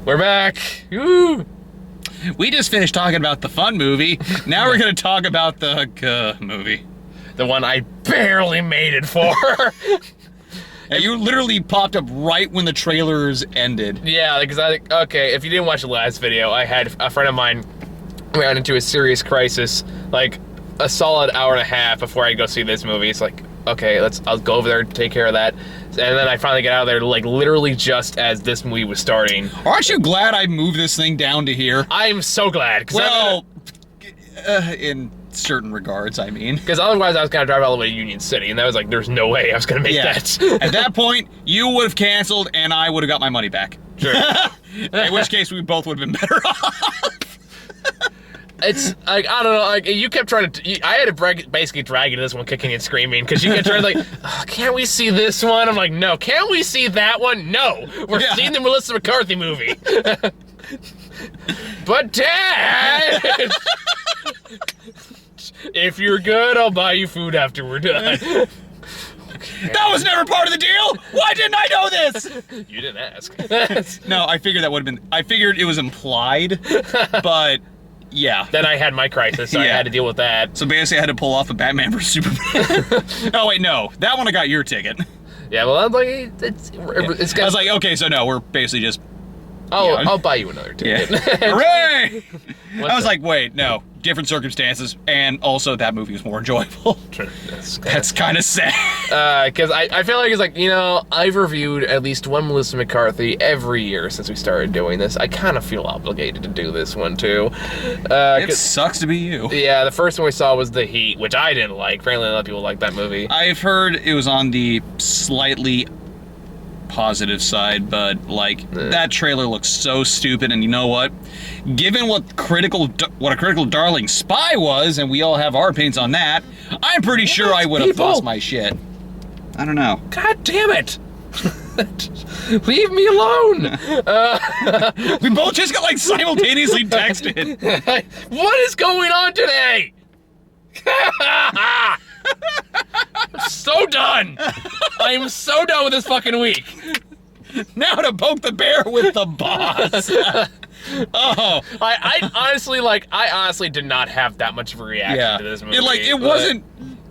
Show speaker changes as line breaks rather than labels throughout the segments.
We're back. Woo!
We just finished talking about the fun movie. Now we're going to talk about the movie.
The one I barely made it for.
And you literally popped up right when the trailers ended.
Yeah, because okay, if you didn't watch the last video, I had a friend of mine ran into a serious crisis, like a solid hour and a half before I go see this movie. It's like, okay, I'll go over there and take care of that. And then I finally get out of there, like, literally just as this movie was starting.
Aren't you glad I moved this thing down to here?
I'm so glad.
Well, in certain regards, I mean.
Because otherwise I was going to drive all the way to Union City, and that was like, there's no way I was going to make that.
At that point, you would have canceled, and I would have got my money back.
Sure.
In which case, we both would have been better off.
It's like, I don't know, like, you kept trying to, I had to basically drag you to this one kicking and screaming, because you kept trying to, like, oh, can't we see this one? I'm like, no. Can't we see that one? No. We're seeing the Melissa McCarthy movie. But Dad! If you're good, I'll buy you food after we're done. Okay.
That was never part of the deal! Why didn't I know this?
You didn't ask.
No, I figured that would have been, I figured it was implied, but... Yeah.
Then I had my crisis, so I had to deal with that.
So basically I had to pull off a Batman vs Superman. Oh wait, no. That one I got your ticket.
Yeah, well, I'm like, it's
I was like, okay, so no, we're basically just...
Oh, I'll buy you another ticket.
Yeah. Hooray! I was like, wait, no. Different circumstances, and also that movie was more enjoyable. That's kind of sad.
Because I feel like it's like, you know, I've reviewed at least one Melissa McCarthy every year since we started doing this. I kind of feel obligated to do this one, too.
It sucks to be you.
Yeah, the first one we saw was The Heat, which I didn't like. Apparently a lot of people like that movie.
I've heard it was on the slightly positive side, but like that trailer looks so stupid, and you know what? Given what a critical darling Spy was, and we all have our opinions on that, I'm pretty sure I would have lost my shit. I don't know.
God damn it! Leave me alone!
We both just got like simultaneously texted.
What is going on today? I'm so done. I'm so done with this fucking week.
Now to poke the bear with the boss. Oh,
I honestly did not have that much of a reaction to this movie.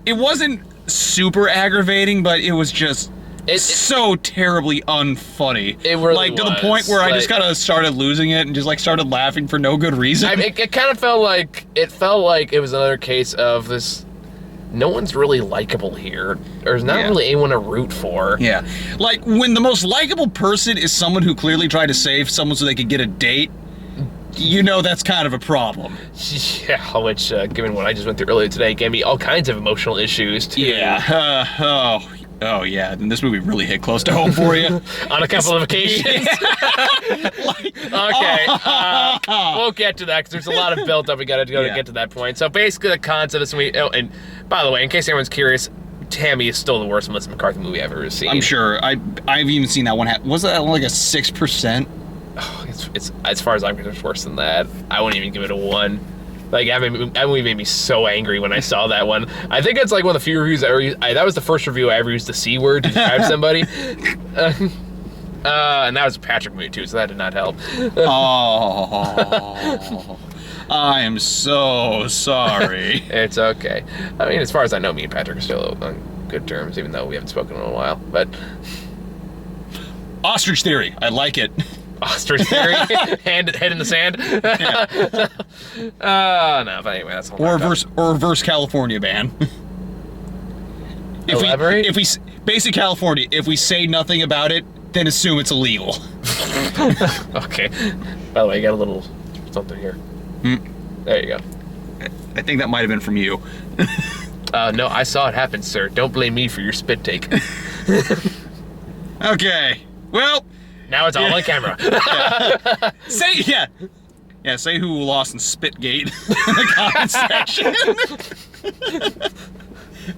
It wasn't super aggravating, but it was just so terribly unfunny.
It really
like to the point where I just kind of started losing it and just like started laughing for no good reason.
I mean, it kind of felt like it was another case of this. No one's really likable here. There's not really anyone to root for.
Yeah. Like, when the most likable person is someone who clearly tried to save someone so they could get a date, you know that's kind of a problem.
Yeah, which, given what I just went through earlier today, gave me all kinds of emotional issues, too.
Yeah. Oh, yeah. And this movie really hit close to home for you.
On a couple of occasions. Okay. We'll get to that, because there's a lot of build-up we gotta go to get to that point. So basically the concept of this movie, and by the way, in case anyone's curious, Tammy is still the worst Melissa McCarthy movie I've ever seen.
I'm sure. I've even seen that one. Was that like a 6%?
Oh, it's as far as I'm concerned, it's worse than that. I wouldn't even give it a 1. Like, that movie made me so angry when I saw that one. I think it's like one of the few reviews I ever used. That was the first review I ever used the C word to describe somebody. And that was a Patrick movie too, so that did not help.
Oh, I am so sorry.
It's okay. I mean, as far as I know, me and Patrick are still on good terms, even though we haven't spoken in a while. But
ostrich theory, I like it.
Ostrich theory, head in the sand.
Yeah.
No, but anyway, that's all.
Or reverse California ban.
Elaborate.
If we basic California, if we say nothing about it, then assume it's illegal.
Okay. By the way, I got a little something here. There you go.
I think that might have been from you.
No, I saw it happen, sir. Don't blame me for your spit take.
Okay. Well.
Now it's all on camera.
Say who lost in Spitgate in the comment section.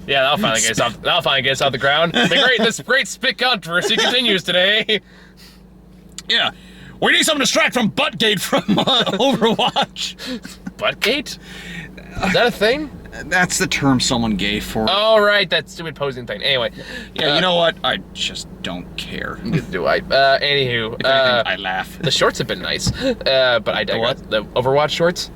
Yeah, that'll finally get us off the ground. This great spit controversy continues today.
Yeah. We need something to distract from Buttgate from Overwatch.
Buttgate? Is that a thing?
That's the term someone gave for it.
Oh, right, that stupid posing thing. Anyway.
Yeah, you know what? I just don't care.
Do I? Anywho.
If anything, I laugh.
The shorts have been nice, but I digress. The Overwatch shorts?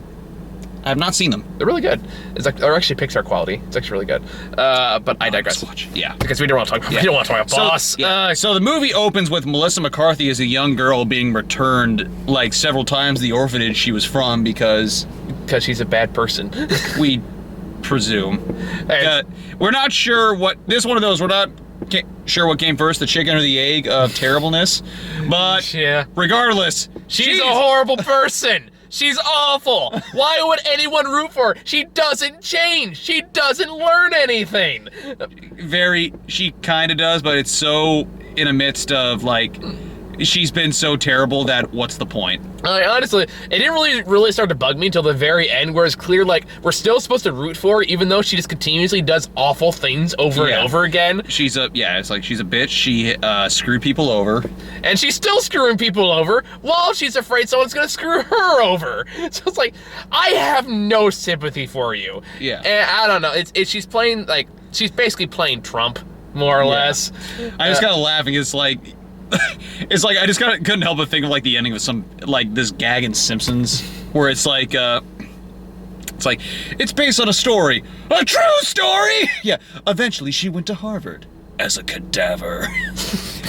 I have not seen them.
They're really good. It's like, they're actually Pixar quality. It's actually really good. But I digress.
Yeah.
Because we don't want to talk about, we don't want to talk about Boss.
So the movie opens with Melissa McCarthy as a young girl being returned like several times to the orphanage she was from because
she's a bad person.
we presume. We're not sure what this one of those. We're not sure what came first, the chicken or the egg of terribleness. But
yeah.
Regardless,
she's a horrible person. She's awful. Why would anyone root for her? She doesn't change. She doesn't learn anything.
She kind of does, but it's so in the midst of, like, she's been so terrible that what's the point?
Honestly, it didn't really start to bug me until the very end, where it's clear, like, we're still supposed to root for her, even though she just continuously does awful things over and over again.
It's like she's a bitch. She screwed people over.
And she's still screwing people over while she's afraid someone's gonna screw her over. So it's like, I have no sympathy for you.
Yeah.
And I don't know, she's playing, like, she's basically playing Trump, more or less.
I just got laughing. It's like I just couldn't help but think of like the ending of some like this gag in Simpsons where it's like it's based on a story, a true story. Yeah. Eventually, she went to Harvard as a cadaver,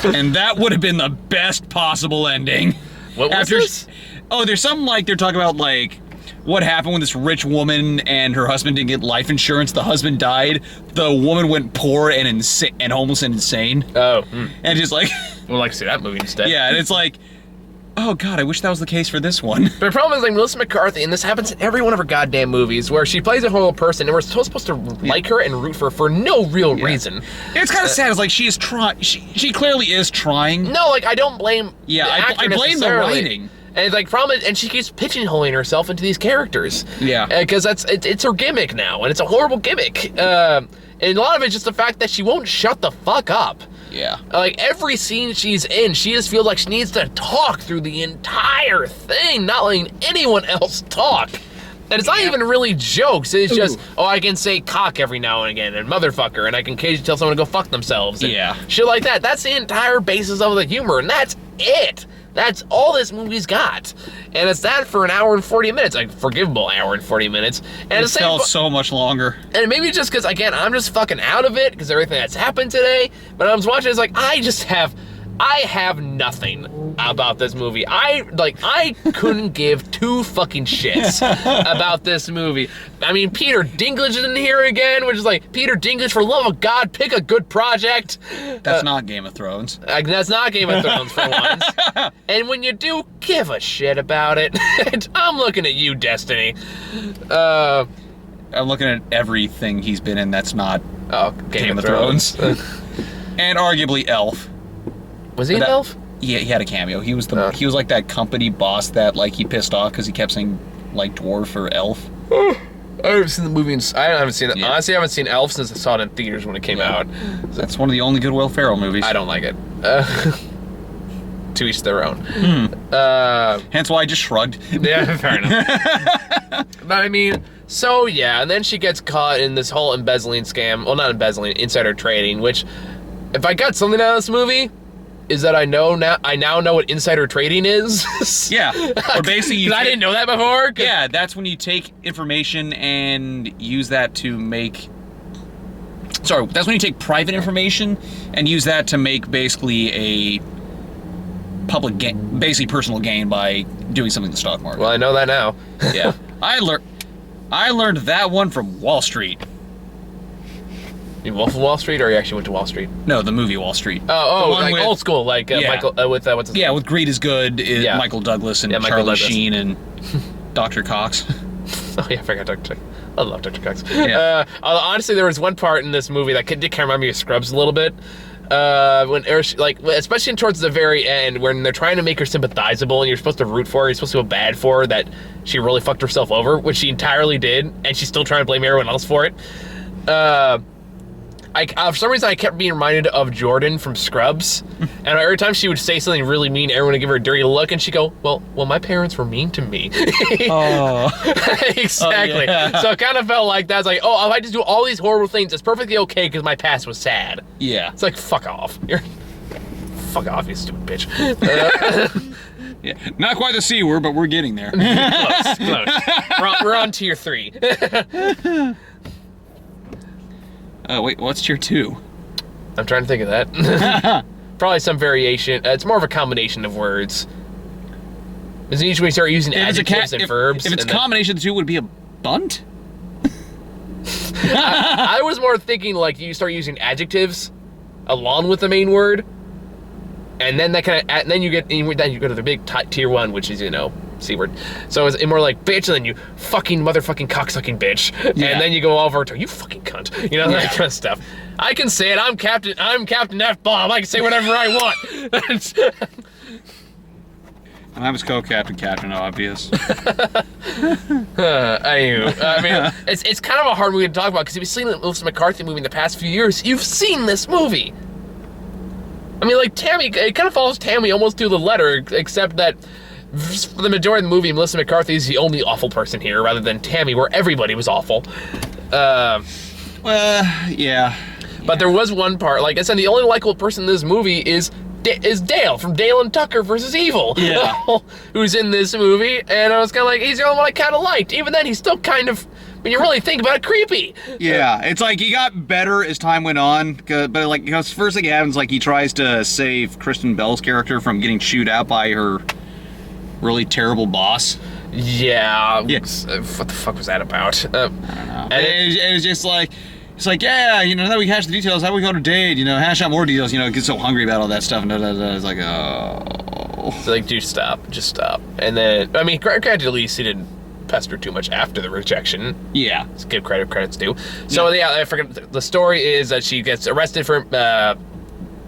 and that would have been the best possible ending.
What was this?
Oh, there's something like they're talking about like what happened when this rich woman and her husband didn't get life insurance. The husband died. The woman went poor and homeless and insane.
Oh.
And just like.
We'd like to see that movie instead.
Yeah, and it's like, oh god, I wish that was the case for this one.
But the problem is, like, Melissa McCarthy, and this happens in every one of her goddamn movies, where she plays a horrible person, and we're still supposed to like her and root for no real reason.
It's kind of sad. It's like she is trying. She clearly is trying.
No, like, I don't blame.
Yeah, I blame the writing.
And it's like, problem is, and she keeps pigeonholing herself into these characters.
Yeah.
Because it's her gimmick now, and it's a horrible gimmick. And a lot of it's just the fact that she won't shut the fuck up.
Yeah.
Like, every scene she's in, she just feels like she needs to talk through the entire thing, not letting anyone else talk. And it's not even really jokes. It's just, I can say cock every now and again, and motherfucker, and I can occasionally tell someone to go fuck themselves. And shit like that. That's the entire basis of the humor, and that's it. That's all this movie's got. And it's that for an hour and 40 minutes. Like, forgivable hour and 40 minutes. And
it felt so much longer.
And maybe just because, again, I'm just fucking out of it because everything that's happened today. But I was watching, it's like, I have nothing about this movie. I couldn't give two fucking shits about this movie. I mean, Peter Dinklage is in here again, which is like, Peter Dinklage, for the love of God, pick a good project.
That's not Game of Thrones.
That's not Game of Thrones for once. And when you do, give a shit about it. I'm looking at you, Destiny.
I'm looking at everything he's been in that's not Game of Thrones. And arguably Elf.
Was he an elf?
Yeah, he had a cameo. He was he was like that company boss that like he pissed off because he kept saying like dwarf or elf.
I haven't seen the movie. I haven't seen it. Yeah. Honestly, I haven't seen Elf since I saw it in theaters when it came out.
That's one of the only good Will Ferrell movies.
I don't like it. To each their own.
Hence why I just shrugged.
Yeah, fair enough. But I mean, so yeah, and then she gets caught in this whole embezzling scam. Well, not embezzling, insider trading. Which, if I got something out of this movie, is that I now know what insider trading is.
Yeah, or basically,
I didn't know that before.
Yeah, that's when you take information and use that to make. Sorry, that's when you take private information and use that to make basically a public gain, basically personal gain by doing something in the stock market.
Well, I know that now.
Yeah, I learned that one from Wall Street.
You Wolf of Wall Street, or you actually went to Wall Street?
No, the movie Wall Street.
Like old school, like Michael with what's his name?
with Greed is Good, Michael Douglas and Charlie Sheen and Dr. Cox.
Oh yeah, I forgot Dr. I love Dr. Cox. Yeah. Honestly, there was one part in this movie that did kind of remind me of Scrubs a little bit. When especially towards the very end, when they're trying to make her sympathizable and you're supposed to root for her, you're supposed to feel bad for her that she really fucked herself over, which she entirely did, and she's still trying to blame everyone else for it. for some reason I kept being reminded of Jordan from Scrubs, and every time she would say something really mean, everyone would give her a dirty look, and she'd go, well, my parents were mean to me.
Oh.
Exactly.
Oh, yeah.
So it kind of felt like that. It's like, oh, if I just do all these horrible things, it's perfectly okay because my past was sad.
Yeah.
It's like, fuck off. Fuck off, you stupid bitch.
Yeah. Not quite the C word, but we're getting there.
Close. We're on tier 3.
Wait, what's tier 2?
I'm trying to think of that. Probably some variation. It's more of a combination of words. Isn't usually when you start using adjectives and verbs?
If it's a combination of the two, would it be a bunt?
I was more thinking like you start using adjectives along with the main word, and then that kind of, then you go to the big tier 1, which is, C word. So it's more like bitch, and then you fucking motherfucking cocksucking bitch,
Yeah.
and then you go over to you fucking cunt, that kind of stuff. I can say it. I'm Captain F-Bomb. I can say whatever I want.
And I was Captain Obvious.
I mean, it's kind of a hard movie to talk about because if you've seen the Melissa McCarthy movie in the past few years, you've seen this movie. I mean, like Tammy, it kind of follows Tammy almost to the letter, except that for the majority of the movie, Melissa McCarthy is the only awful person here, rather than Tammy, where everybody was awful.
Yeah.
But there was one part, like I said, the only likable person in this movie is Dale from Dale and Tucker versus Evil.
Yeah.
Who's in this movie, and I was kind of like, he's the only one I kind of liked. Even then, he's still kind of, when you really think about it, creepy.
Yeah, it's like he got better as time went on, but like, because first thing happens, like he tries to save Kristen Bell's character from getting chewed out by her really terrible boss.
Yeah.
Yes.
What the fuck was that about?
I don't know. And it was just like, it's like, yeah, now that we hash the details, how do we go on a date? Hash out more details, get so hungry about all that stuff, and it's like, oh.
So like, dude, just stop. And then, I mean, granted, at least he didn't pester too much after the rejection.
Yeah.
Let's give credit's due. So yeah, I forget, the story is that she gets arrested for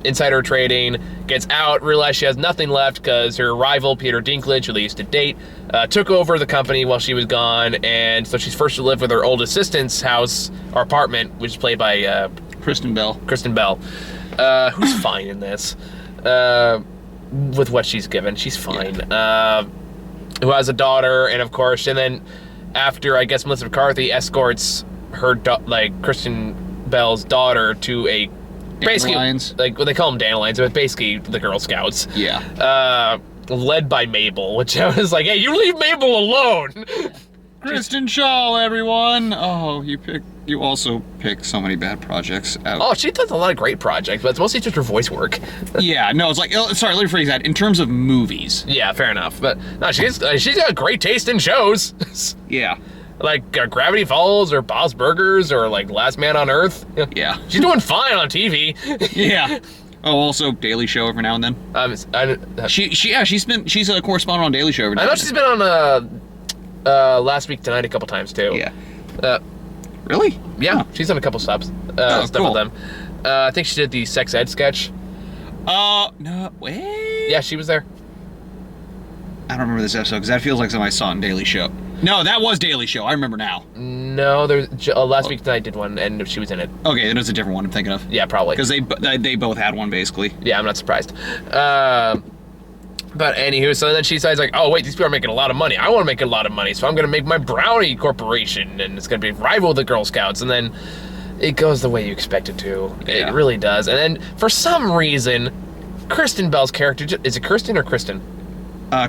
insider trading, gets out, realizes she has nothing left because her rival, Peter Dinklage, who they used to date, took over the company while she was gone, and so she's forced to live with her old assistant's house, or apartment, which is played by
Kristen Bell.
Who's fine in this. With what she's given, she's fine.
Yeah.
Who has a daughter, and of course, and then after, I guess, Melissa McCarthy escorts her, Kristen Bell's daughter to a basically,
Dandelions.
like, well, they call them dandelions, but basically the Girl Scouts.
Yeah.
Led by Mabel, which I was like, hey, you leave Mabel alone.
Kristen Shaw, everyone. Oh, you also pick so many bad projects out.
Oh, she does a lot of great projects, but it's mostly just her voice work.
Yeah, no, it's like, sorry, let me rephrase that. In terms of movies.
Yeah, fair enough. But no, she's got great taste in shows.
Yeah.
Like Gravity Falls or Bob's Burgers or like Last Man on Earth.
Yeah.
She's doing fine on TV.
Yeah. Oh, also Daily Show every now and then. She's a correspondent on Daily Show every now and then.
I know she's been on Last Week Tonight a couple times too.
Yeah. Really?
Yeah,
Huh.
she's done a couple stuff
cool.
with them. I think she did the sex ed sketch.
No, wait.
Yeah, she was there.
I don't remember this episode because that feels like something I saw on Daily Show. No, that was Daily Show. I remember now.
No, there's Last Week Tonight did one, and she was in it.
Okay, then it's a different one I'm thinking of.
Yeah, probably.
Because they both had one basically.
Yeah, I'm not surprised. But anywho, so then she decides like, oh wait, these people are making a lot of money. I want to make a lot of money, so I'm gonna make my brownie corporation, and it's gonna be rival with the Girl Scouts. And then it goes the way you expect it to.
Yeah.
It really does. And then for some reason, Kristen Bell's character, is it Kristen or Kristen?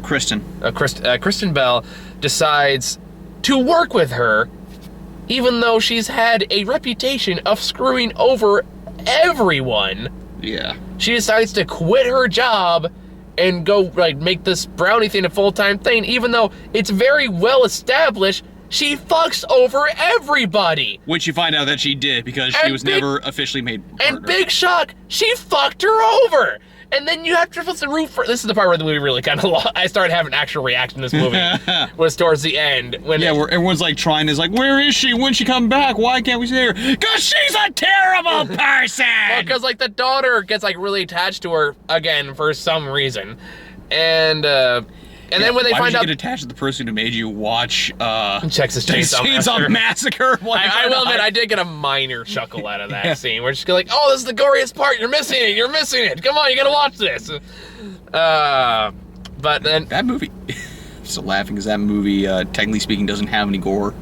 Kristen.
Kristen Bell decides to work with her, even though she's had a reputation of screwing over everyone.
Yeah.
She decides to quit her job and go like make this brownie thing a full-time thing, even though it's very well established she fucks over everybody.
Which you find out that she did because she was never officially made partner.
And big shock, she fucked her over. And then you have to put the root for. This is the part where the movie really kind of lost. I started having an actual reaction to this movie. Was towards the end when
where everyone's like trying to where is she? When's she come back? Why can't we see her? Because she's a terrible person.
Because like the daughter gets like really attached to her again for some reason, and And then when they find out,
get attached to the person who made you watch
Texas Chainsaw
Massacre.
I will admit, I did get a minor chuckle out of that scene. We're just like, oh, this is the goriest part. You're missing it. You're missing it. Come on, you gotta watch this. But then
that movie. I'm still laughing because that movie, technically speaking, doesn't have any gore.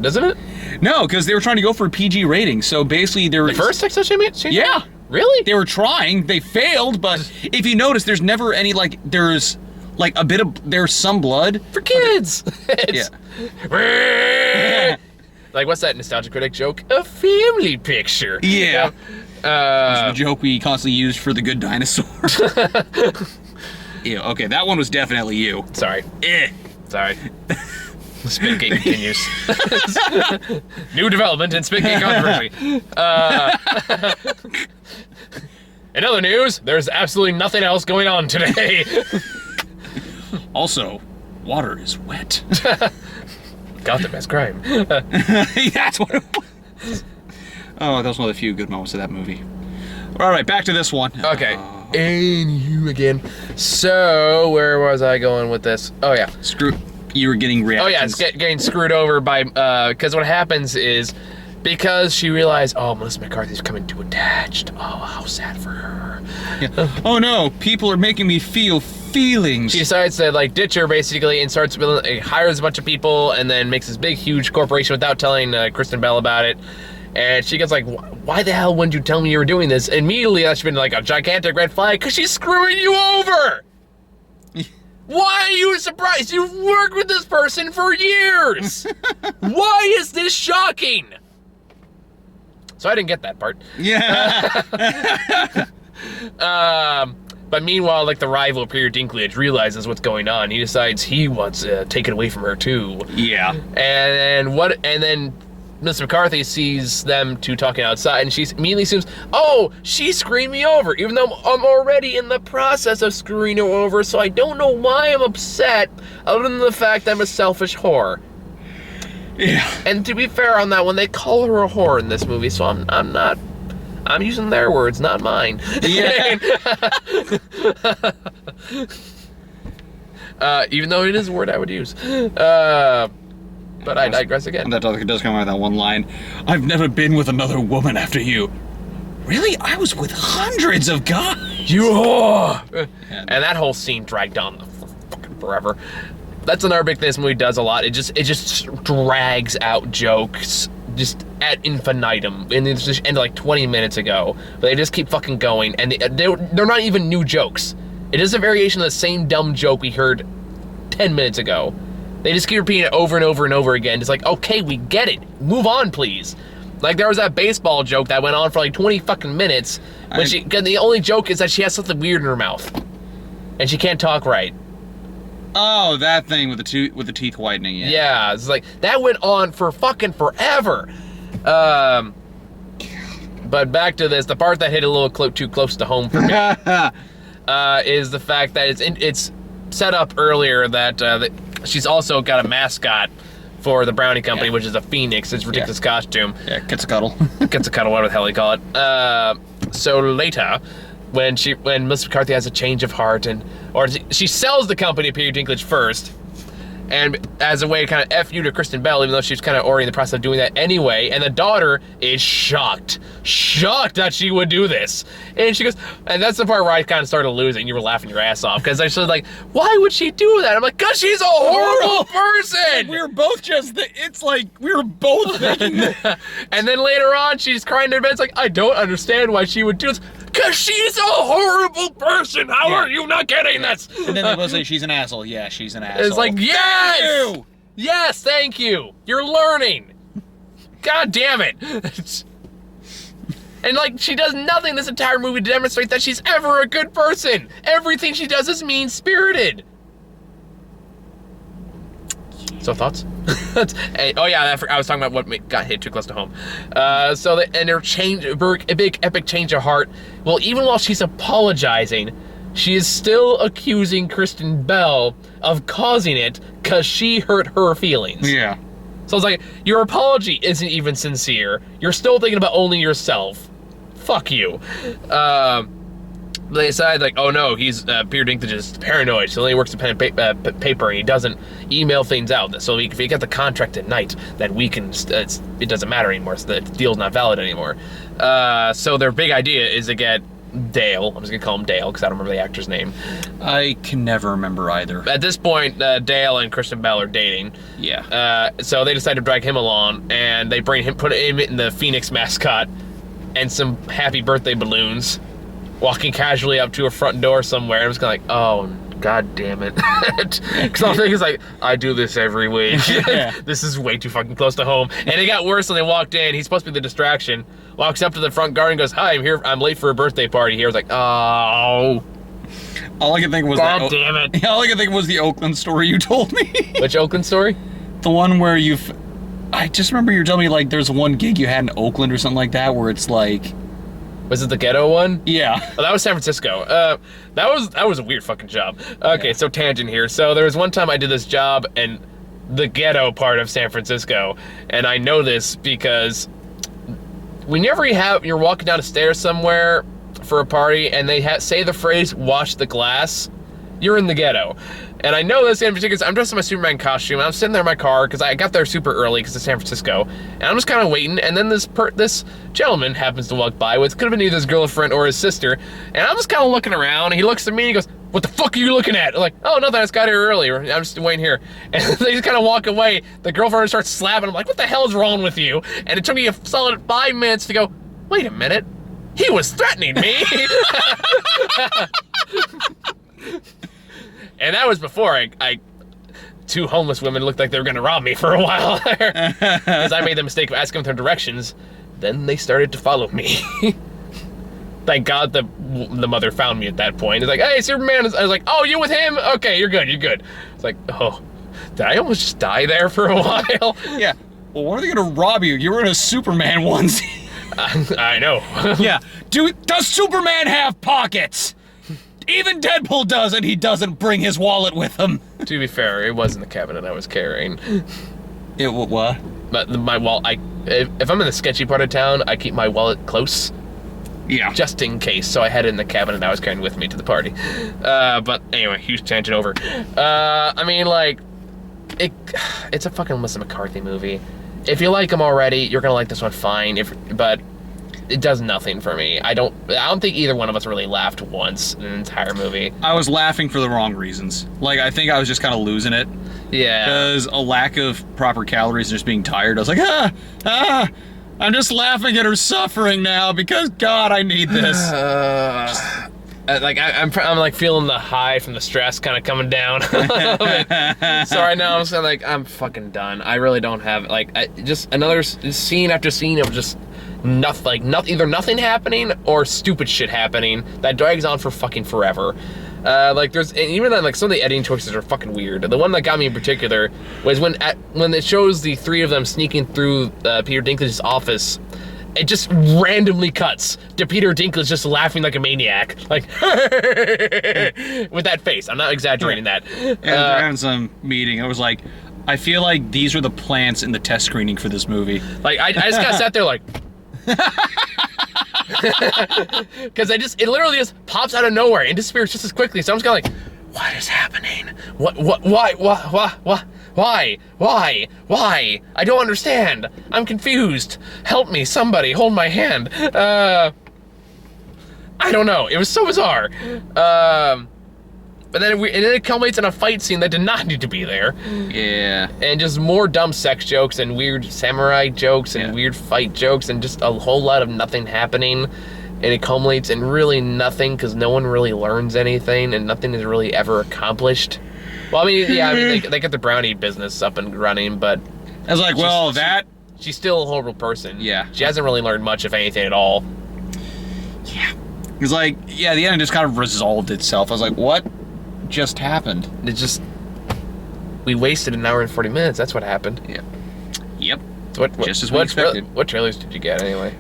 Doesn't it?
No, because they were trying to go for a PG rating. So basically, there was
the first Texas Chainsaw.
Yeah.
Really?
They were trying. They failed, but if you notice, there's never any, like, there's, like, there's some blood.
For kids!
Yeah.
Like, what's that Nostalgia Critic joke? A family picture.
Yeah. The joke we constantly use for the good dinosaur. Yeah, okay, that one was definitely you.
Sorry. Sorry. Spit Gate continues. New development in Spit Gate controversy. In other news, there's absolutely nothing else going on today.
Also, water is wet.
Gotham has crime.
That's what it was. Oh, that was one of the few good moments of that movie. All right, back to this one.
Okay. And you again. So, where was I going with this? Oh, yeah.
You were getting reactions.
Oh, yeah, it's getting screwed over by, because what happens is, because she realized, oh, Melissa McCarthy's coming too attached. Oh, how sad for her.
Yeah. Oh, no, people are making me feel feelings.
She decides to, like, ditch her, basically, and starts hires a bunch of people, and then makes this big, huge corporation without telling Kristen Bell about it. And she gets like, why the hell wouldn't you tell me you were doing this? Immediately, that's been like a gigantic red flag, because she's screwing you over! Why are you surprised? You've worked with this person for years! Why is this shocking? So I didn't get that part.
Yeah.
But meanwhile, like, the rival Peter Dinklage realizes what's going on. He decides he wants to take it away from her too.
Yeah.
And then Miss McCarthy sees them two talking outside, and she immediately assumes, oh, she screwed me over, even though I'm already in the process of screwing her over, so I don't know why I'm upset, other than the fact I'm a selfish whore.
Yeah.
And to be fair on that one, they call her a whore in this movie, so I'm using their words, not mine.
Yeah.
Even though it is a word I would use. But I digress again.
And that does come out of that one line. I've never been with another woman after you. Really? I was with hundreds of guys.
You whore! And that whole scene dragged on for fucking forever. That's another big thing this movie does a lot. It just drags out jokes just ad infinitum, and it's just ended like 20 minutes ago. But they just keep fucking going, and they're not even new jokes. It is a variation of the same dumb joke we heard 10 minutes ago. They just keep repeating it over and over and over again. It's like, okay, we get it. Move on, please. Like, there was that baseball joke that went on for like 20 fucking minutes. The only joke is that she has something weird in her mouth. And she can't talk right.
Oh, that thing with the teeth whitening, yeah.
Yeah, it's like, that went on for fucking forever. But back to this, the part that hit a little too close to home for me is the fact that it's set up earlier that she's also got a mascot for the Brownie Company, which is a phoenix. It's a ridiculous costume.
Yeah, Quetzalcoatl.
Quetzalcoatl, whatever the hell they call it. So later, when Miss McCarthy has a change of heart, or she sells the company to Peter Dinklage first, and as a way to kind of F you to Kristen Bell, even though she's kind of already in the process of doing that anyway, and the daughter is shocked that she would do this. And she goes, and that's the part where I kind of started losing. You were laughing your ass off, because I was like, why would she do that? I'm like, because she's a horrible person!
We were both we were both thinking that.
And then later on, she's crying to bed, it's like, I don't understand why she would do this. Because she's a horrible person! How are you not getting this?
And then they both say she's an asshole. Yeah, she's an asshole.
It's like, yes!
Thank you!
Yes, thank you! You're learning! God damn it! And like, she does nothing this entire movie to demonstrate that she's ever a good person! Everything she does is mean-spirited! So thoughts? Oh yeah, I was talking about what got hit too close to home. And her a big epic change of heart. Well, even while she's apologizing, she is still accusing Kristen Bell of causing it because she hurt her feelings.
Yeah.
So it's like, your apology isn't even sincere. You're still thinking about only yourself. Fuck you. they decide, like, oh no, he's Peter Dinklage is paranoid, so he only works in pen and paper, and he doesn't email things out. So if he got the contract at night, then we can, it doesn't matter anymore, so the deal's not valid anymore. So their big idea is to get Dale, I'm just gonna call him Dale because I don't remember the actor's name.
I can never remember either.
At this point, Dale and Kristen Bell are dating.
Yeah.
So they decide to drag him along, and they put him in the Phoenix mascot and some happy birthday balloons, walking casually up to a front door somewhere. I'm just kind of like, oh, god damn it. Because I'm thinking, like, I do this every week.
Yeah.
This is way too fucking close to home. And it got worse when they walked in. He's supposed to be the distraction. Walks up to the front garden and goes, hi, I'm late for a birthday party here. I was like, oh.
All I could think was
God damn it.
All I could think was the Oakland story you told me.
Which Oakland story?
The one where I just remember you were telling me, like, there's one gig you had in Oakland or something like that where it's like...
Was it the ghetto one?
Yeah.
Oh, that was San Francisco. That was a weird fucking job. Okay, so tangent here. So there was one time I did this job in the ghetto part of San Francisco, and I know this because whenever you're walking down a stairs somewhere for a party and they say the phrase "wash the glass," you're in the ghetto. And I know this in particular because I'm dressed in my Superman costume. I'm sitting there in my car because I got there super early because it's San Francisco. And I'm just kind of waiting. And then this gentleman happens to walk by with, could have been either his girlfriend or his sister. And I'm just kind of looking around. And he looks at me and he goes, what the fuck are you looking at? I'm like, oh, nothing. I just got here early. I'm just waiting here. And they just kind of walk away. The girlfriend starts slapping. I'm like, what the hell is wrong with you? And it took me a solid 5 minutes to go, wait a minute. He was threatening me. And that was before two homeless women looked like they were going to rob me for a while there. Because I made the mistake of asking them directions. Then they started to follow me. Thank God the mother found me at that point. It's like, hey, Superman. I was like, oh, you with him? Okay, you're good. It's like, oh, did I almost just die there for a while?
Yeah. Well, when are they going to rob you? You were in a Superman onesie.
I know.
Yeah. Does Superman have pockets? Even Deadpool does, and he doesn't bring his wallet with him.
To be fair, it wasn't the cabinet I was carrying.
It what?
But my wallet, if I'm in the sketchy part of town, I keep my wallet close.
Yeah.
Just in case. So I had it in the cabinet I was carrying with me to the party. But anyway, huge tangent over. I mean, like, it's a fucking Melissa McCarthy movie. If you like them already, you're gonna like this one fine. But it does nothing for me. I don't think either one of us really laughed once in an entire movie.
I was laughing for the wrong reasons. Like, I think I was just kind of losing it.
Yeah.
Because a lack of proper calories and just being tired, I was like, I'm just laughing at her suffering now because, God, I need this.
Like I'm like feeling the high from the stress kind of coming down. So right now I'm just like, I'm fucking done. I really don't have, like, just another scene after scene of just either nothing happening or stupid shit happening that drags on for fucking forever. Like, even then, like, some of the editing choices are fucking weird. The one that got me in particular was when it shows the three of them sneaking through Peter Dinklage's office. It just randomly cuts to Peter Dinklage just laughing like a maniac, like with that face. I'm not exaggerating that.
And they're having some meeting. I was like, I feel like these are the plants in the test screening for this movie.
Like, I just got sat there like. Because it literally just pops out of nowhere and disappears just as quickly. So I'm just kind of like, what is happening? Why? I don't understand. I'm confused. Help me, somebody, hold my hand. I don't know. It was so bizarre. But then it culminates in a fight scene that did not need to be there.
Yeah.
And just more dumb sex jokes and weird samurai jokes and weird fight jokes and just a whole lot of nothing happening. And it culminates in really nothing because no one really learns anything and nothing is really ever accomplished. Well, I mean, yeah, they got the brownie business up and running, but...
I was like,
she's still a horrible person.
Yeah.
She hasn't really learned much, if anything, at all.
Yeah. It was like, yeah, the end just kind of resolved itself. I was like, what just happened?
We wasted an hour and 40 minutes. That's what happened.
Yeah. Yep.
So
just as we expected.
What trailers did you get, anyway?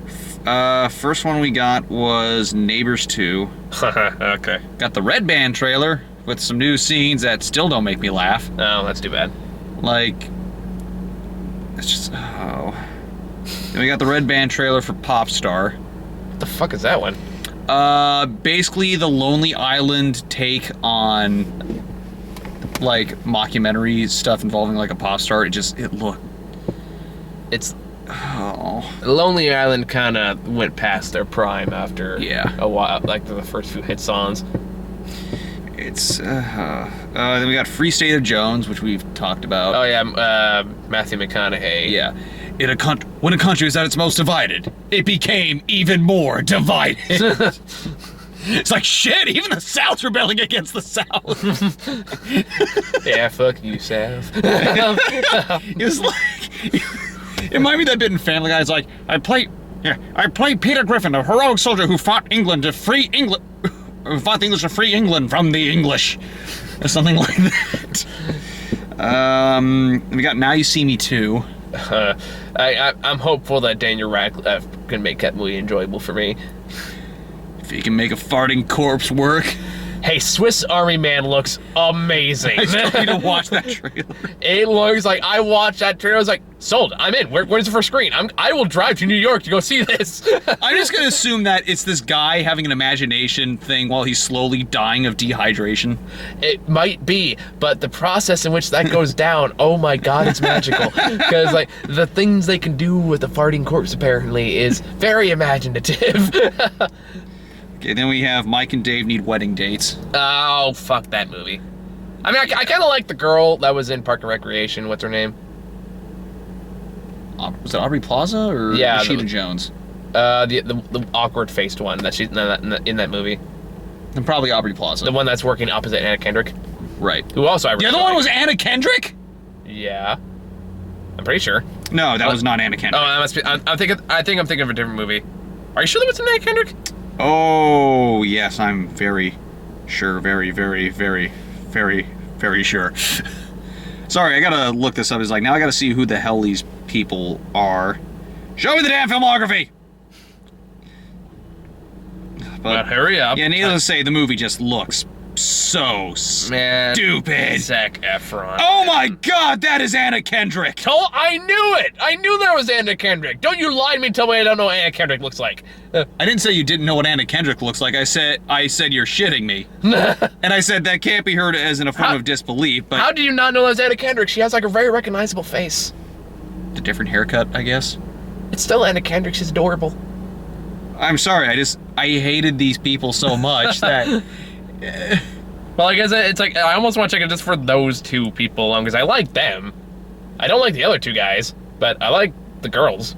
First one we got was Neighbors 2.
Okay.
Got the Red Band trailer with some new scenes that still don't make me laugh.
Oh, that's too bad.
Like, it's just, oh. Then we got the Red Band trailer for Popstar.
What the fuck is that one?
Basically the Lonely Island take on like mockumentary stuff involving like a pop star.
It's
Oh.
Lonely Island kind of went past their prime after
Yeah.
a while, like the first few hit songs.
It's then we got Free State of Jones, which we've talked about.
Oh yeah, Matthew McConaughey.
Yeah. When a country was at its most divided, it became even more divided. It's like, shit, even the South's rebelling against the South.
Yeah, fuck you, South.
It was like, it reminded me of that bit in Family Guy. It's like, I play Peter Griffin, a heroic soldier who fought England to free England, who fought the English to free England from the English, or something like that. We got Now You See Me Too.
I'm hopeful that Daniel Radcliffe can make that movie enjoyable for me.
If he can make a farting corpse work.
Hey, Swiss Army Man looks amazing.
I still need to watch that trailer.
It looks like, I watched that trailer, I was like, sold, I'm in. Where's the first screen? I will drive to New York to go see this.
I'm just gonna assume that it's this guy having an imagination thing while he's slowly dying of dehydration.
It might be, but the process in which that goes down, oh my god, it's magical. Because, like, the things they can do with the farting corpse, apparently, is very imaginative.
Okay, then we have Mike and Dave Need Wedding Dates.
Oh, fuck that movie. I mean, I kind of like the girl that was in Park and Recreation. What's her name?
Was it Aubrey Plaza or Rashida Jones?
The awkward-faced one that she's in that movie.
And probably Aubrey Plaza.
The one that's working opposite Anna Kendrick.
Right.
Who also I really
The other one was Anna Kendrick?
Yeah. I'm pretty sure.
No, that was not Anna Kendrick.
Oh, that must be. I think I'm thinking of a different movie. Are you sure that was Anna Kendrick?
Oh, yes, I'm very sure. Very, very, very, very, very sure. Sorry, I gotta look this up. It's like, now I gotta see who the hell these people are. Show me the damn filmography! But
hurry up.
Yeah, needless to say, the movie just looks so stupid.
Zac Efron.
Oh my god, that is Anna Kendrick!
I knew it! I knew there was Anna Kendrick! Don't you lie to me and tell me I don't know what Anna Kendrick looks like.
I didn't say you didn't know what Anna Kendrick looks like. I said you're shitting me. And I said that can't be heard as in a form of disbelief, but...
How do you not know that was Anna Kendrick? She has like a very recognizable face.
A different haircut, I guess?
It's still Anna Kendrick, she's adorable.
I'm sorry, I hated these people so much that...
Well, I guess it's like, I almost want to check it just for those two people alone, because I like them. I don't like the other two guys, but I like the girls.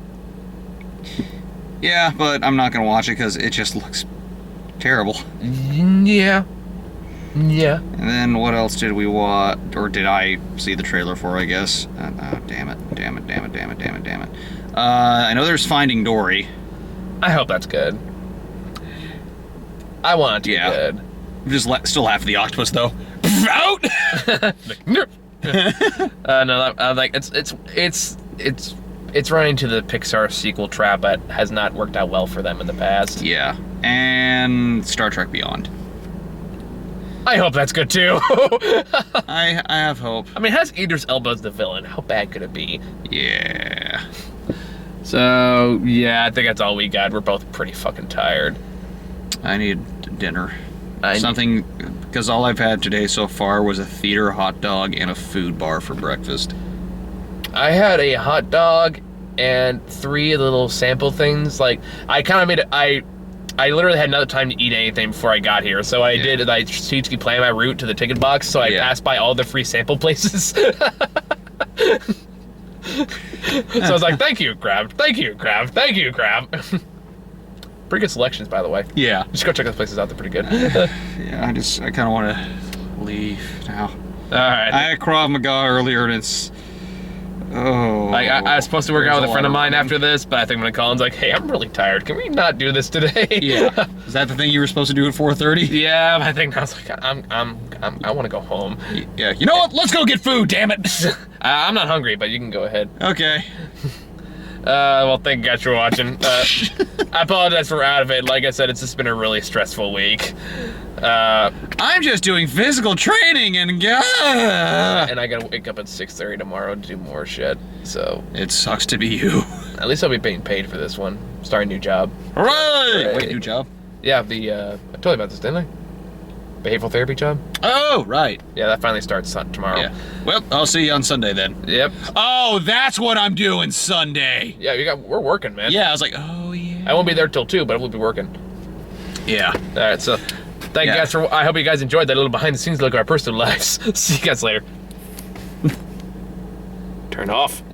Yeah, but I'm not gonna watch it because it just looks terrible.
Yeah. Yeah.
And then what else did we watch, or did I see the trailer for, I guess? Damn it. I know there's Finding Dory.
I hope that's good. I want it to be good.
Just still half of the octopus though. Out.
No, like it's running to the Pixar sequel trap that has not worked out well for them in the past.
Yeah, and Star Trek Beyond.
I hope that's good too.
I have hope.
I mean, it has Idris Elba as the villain. How bad could it be?
Yeah.
So yeah, I think that's all we got. We're both pretty fucking tired.
I need dinner. Something, because all I've had today so far was a theater hot dog and a food bar for breakfast.
I had a hot dog and 3 little sample things. Like, I kind of made it, I literally had another time to eat anything before I got here. So I did, I strategically planned my route to the ticket box, so I passed by all the free sample places. So I was like, thank you, Crab. Thank you, Crab. Thank you, Crab. Pretty good selections, by the way.
Yeah.
Just go check those places out. They're pretty good.
Yeah, I kind of want to leave now.
All right.
I had Krav Maga earlier, and it's... Oh.
I was supposed to work out with a friend of mine after this, but I think I'm gonna call and like, hey, I'm really tired. Can we not do this today?
Yeah. Is that the thing you were supposed to do at 4:30?
Yeah, I think I was like, I want to go home.
Yeah. You know what? Let's go get food. Damn it.
I'm not hungry, but you can go ahead.
Okay.
Well, thank you guys for watching. I apologize for out of it. Like I said, it's just been a really stressful week.
I'm just doing physical training and
and I gotta wake up at 6:30 tomorrow to do more shit. So
it sucks to be you.
At least I'll be being paid for this one. Starting a new job.
Hooray! Wait, new job?
Yeah, I told you about this, didn't I? Behavioral therapy job.
Oh, right.
Yeah, that finally starts tomorrow.
Yeah. Well, I'll see you on Sunday then.
Yep.
Oh, that's what I'm doing Sunday.
Yeah, we're working, man.
Yeah, I was like, oh yeah.
I won't be there till 2, but we'll be working.
Yeah.
All right, so thank you guys for. I hope you guys enjoyed that little behind-the-scenes look at our personal lives. See you guys later. Turn off.